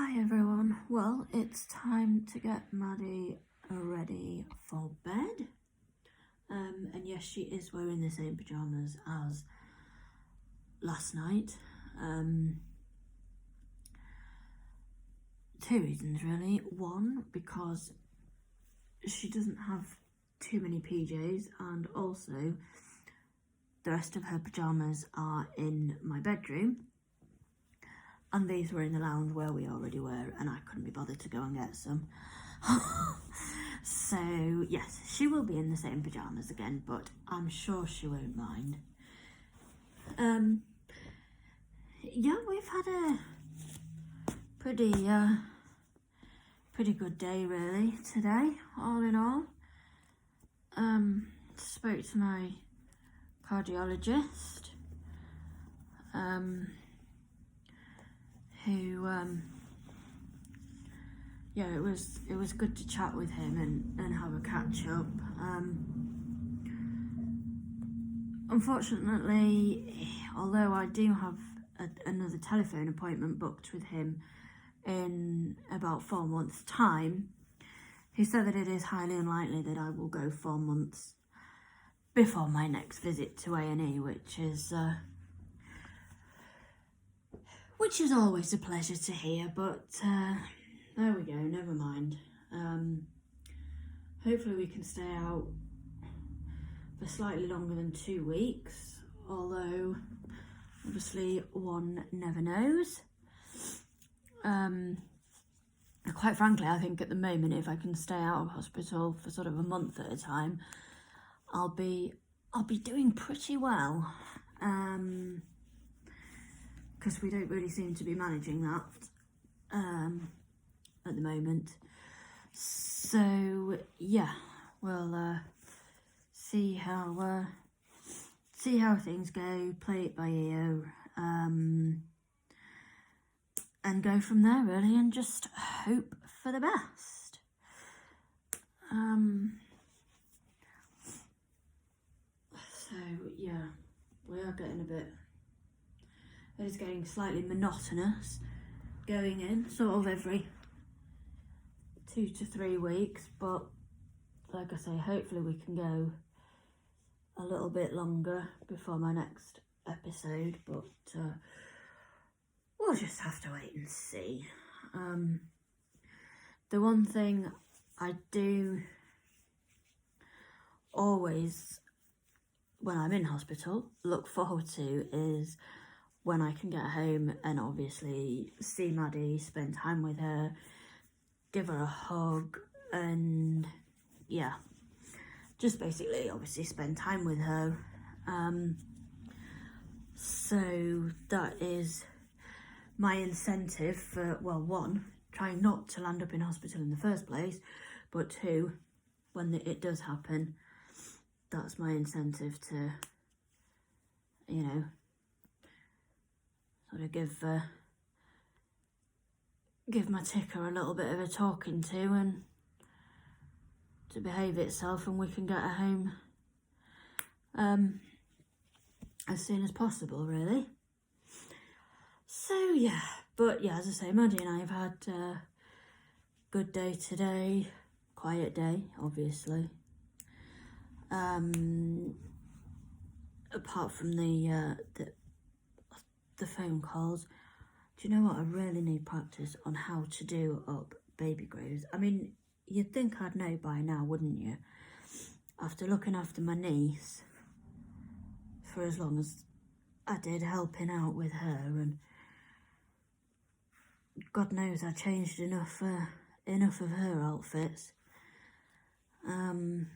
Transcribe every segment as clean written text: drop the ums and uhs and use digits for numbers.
Hi everyone. Well, it's time to get Maddie ready for bed. And yes, she is wearing the same pyjamas as last night. Two reasons really. One, because she doesn't have too many PJs, and also the rest of her pyjamas are in my bedroom. And these were in the lounge where we already were, and I couldn't be bothered to go and get some. So, yes, she will be in the same pyjamas again, but I'm sure she won't mind. Yeah, we've had a pretty good day, really, today, all in all. Spoke to my cardiologist, who, yeah, it was good to chat with him and have a catch up. Unfortunately, although I do have another telephone appointment booked with him in about 4 months' time, he said that it is highly unlikely that I will go 4 months before my next visit to A&E, which is always a pleasure to hear, but there we go, never mind. Hopefully we can stay out for slightly longer than 2 weeks, although obviously one never knows. Quite frankly, I think at the moment, if I can stay out of hospital for sort of a month at a time, I'll be doing pretty well, because we don't really seem to be managing that at the moment. So yeah, we'll see how things go, play it by ear, and go from there really, and just hope for the best. So yeah, we are getting it is getting slightly monotonous going in sort of every 2 to 3 weeks, but like I say, hopefully we can go a little bit longer before my next episode, but we'll just have to wait and see. The one thing I do always, when I'm in hospital, look forward to is when I can get home and obviously see Maddie, spend time with her, give her a hug, and yeah, just basically obviously spend time with her. So that is my incentive for, well, one, trying not to land up in hospital in the first place, but two, when it does happen, that's my incentive to, you know, sort of give my ticker a little bit of a talking to, and to behave itself, and we can get her home as soon as possible, really. So yeah, but yeah, as I say, Maddie and I have had a good day today, quiet day, obviously. Apart from the phone calls, do you know what? I really need practice on how to do up baby grows. I mean, you'd think I'd know by now, wouldn't you? After looking after my niece for as long as I did, helping out with her, and God knows I changed enough of her outfits. I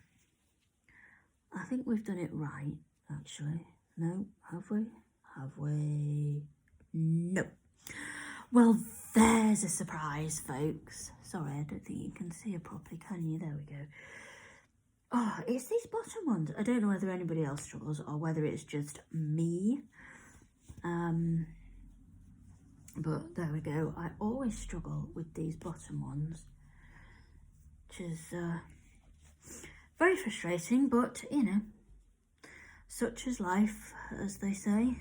think we've done it right, actually. No, have we? Have we? No. Well, there's a surprise, folks. Sorry, I don't think you can see it properly, can you? There we go. Oh, it's these bottom ones. I don't know whether anybody else struggles or whether it's just me. But there we go. I always struggle with these bottom ones, which is very frustrating, but, you know, such is life, as they say.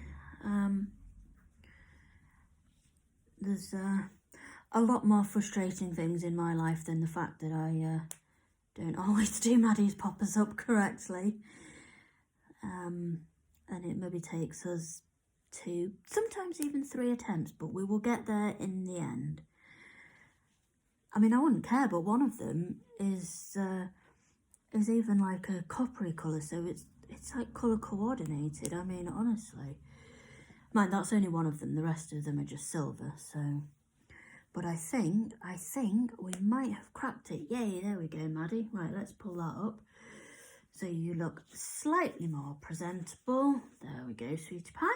There's a lot more frustrating things in my life than the fact that I don't always do Maddie's poppers up correctly. And it maybe takes us 2, sometimes even 3 attempts, but we will get there in the end. I mean, I wouldn't care, but one of them is even like a coppery colour, so it's like colour coordinated. I mean, honestly. Mind, that's only one of them, the rest of them are just silver, so. But I think we might have cracked it. Yay, there we go, Maddie. Right, let's pull that up. So you look slightly more presentable. There we go, sweetie pie.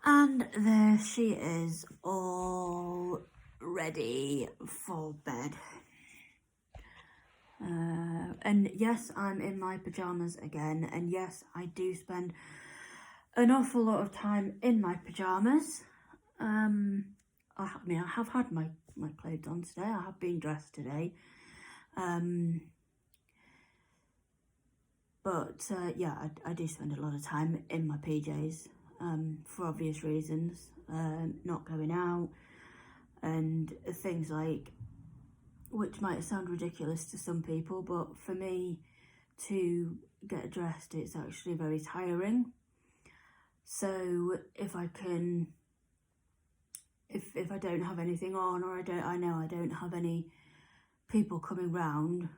And there she is, all ready for bed. And yes, I'm in my pyjamas again. And yes, I do spend an awful lot of time in my pyjamas. I have had my clothes on today. I have been dressed today. But yeah, I do spend a lot of time in my PJs for obvious reasons. Not going out and things like, which might sound ridiculous to some people, but for me to get dressed, it's actually very tiring. So if I can, if I don't have anything on, or I know I don't have any people coming round.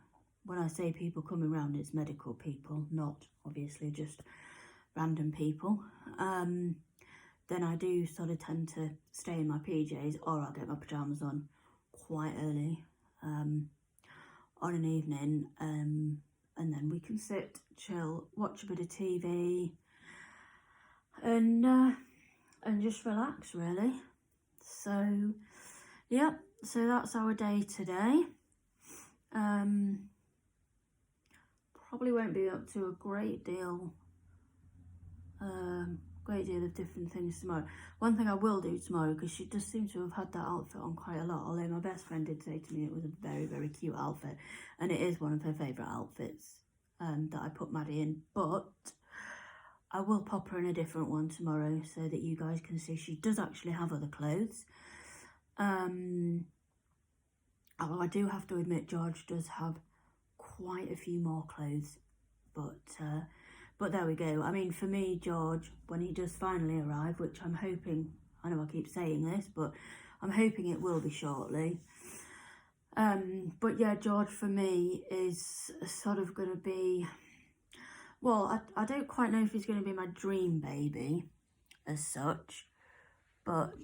When I say people coming round, it's medical people, not obviously just random people. Then I do sort of tend to stay in my PJs, or I'll get my pyjamas on quite early on an evening, and then we can sit, chill, watch a bit of TV, and just relax, really. So, yep, so that's our day today. Probably won't be up to a great deal of different things tomorrow. One thing I will do tomorrow, because she does seem to have had that outfit on quite a lot, although my best friend did say to me it was a very, very cute outfit, and it is one of her favourite outfits that I put Maddie in, but I will pop her in a different one tomorrow so that you guys can see she does actually have other clothes. Although I do have to admit, George does have quite a few more clothes, but there we go. I mean, for me, George, when he does finally arrive, which I'm hoping, I know I keep saying this, but I'm hoping it will be shortly. But yeah, George for me is sort of going to be, well, I don't quite know if he's going to be my dream baby as such, but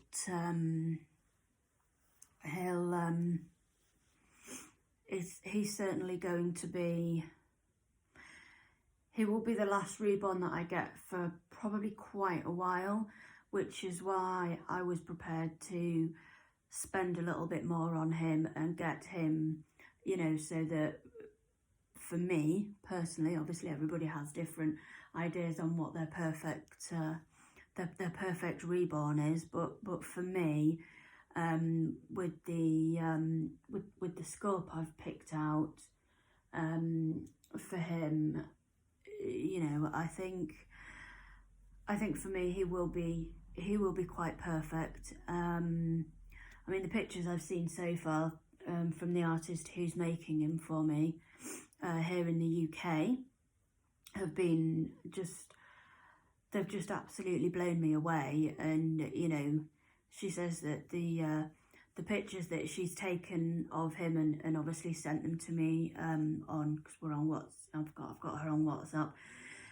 he's certainly going to be, he will be the last reborn that I get for probably quite a while, which is why I was prepared to spend a little bit more on him and get him, you know, so that for me personally, obviously everybody has different ideas on what their perfect reborn is, but for me, with the sculpt I've picked out for him, you know, I think for me he will be quite perfect. I mean, the pictures I've seen so far from the artist who's making him for me here in the UK have been they've just absolutely blown me away. And you know, she says that the pictures that she's taken of him and obviously sent them to me on, because we're on I've got her on WhatsApp.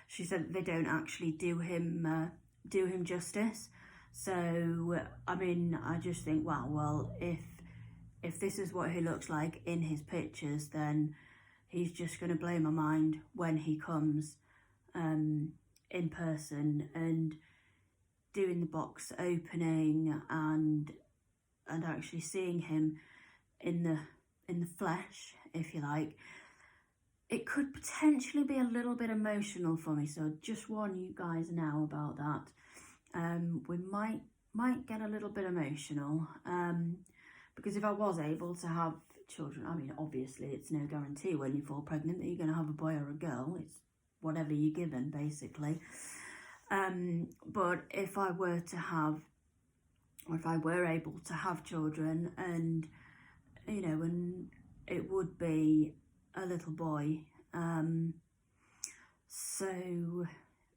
She said they don't actually do him justice. So I mean, I just think, wow, well, if this is what he looks like in his pictures, then he's just going to blow my mind when he comes in person and doing the box opening and actually seeing him in the flesh, if you like. It could potentially be a little bit emotional for me, so just warn you guys now about that. We might get a little bit emotional, because if I was able to have children, I mean, obviously it's no guarantee when you fall pregnant that you're going to have a boy or a girl. It's whatever you're given, basically. But if I were to have or if I were able to have children, and you know, and it would be a little boy. So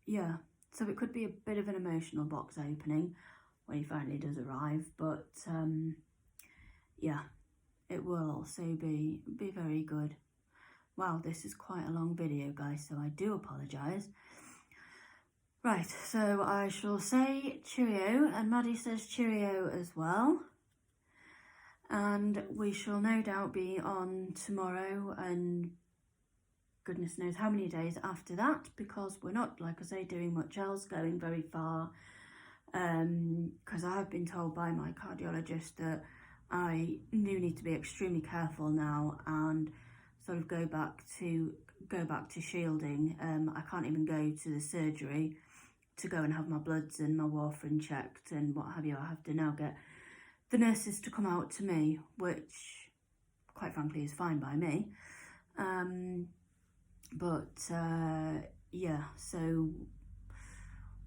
yeah, so it could be a bit of an emotional box opening when he finally does arrive, but yeah, it will also be very good. Wow, this is quite a long video, guys, so I do apologise. Right, so I shall say cheerio, and Maddie says cheerio as well. And we shall no doubt be on tomorrow and goodness knows how many days after that, because we're not, like I say, doing much else, going very far. Because I have been told by my cardiologist that I do need to be extremely careful now and sort of go back to shielding. I can't even go to the surgery to go and have my bloods and my warfarin checked and what have you. I have to now get the nurses to come out to me, which quite frankly is fine by me. Yeah, so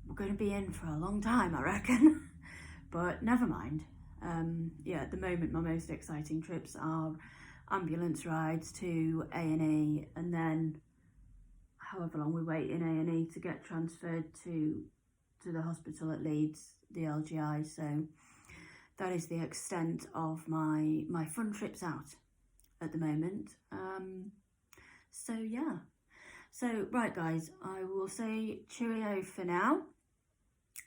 we're going to be in for a long time, I reckon. But never mind. Yeah, at the moment my most exciting trips are ambulance rides to A&E, and then however long we wait in A&E to get transferred to the hospital at Leeds, the LGI. So that is the extent of my fun trips out at the moment. So yeah. So right guys, I will say cheerio for now.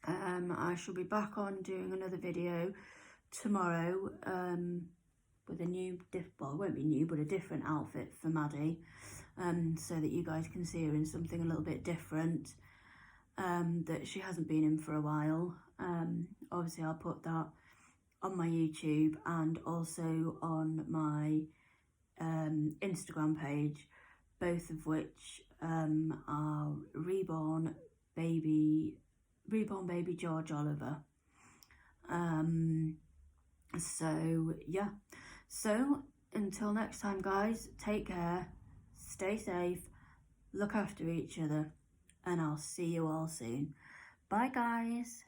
I shall be back on doing another video tomorrow with a new, well, it won't be new, but a different outfit for Maddie, so that you guys can see her in something a little bit different that she hasn't been in for a while. Obviously I'll put that on my YouTube and also on my Instagram page, both of which are reborn baby George Oliver. So yeah, so until next time guys, take care, stay safe, look after each other, and I'll see you all soon. Bye guys.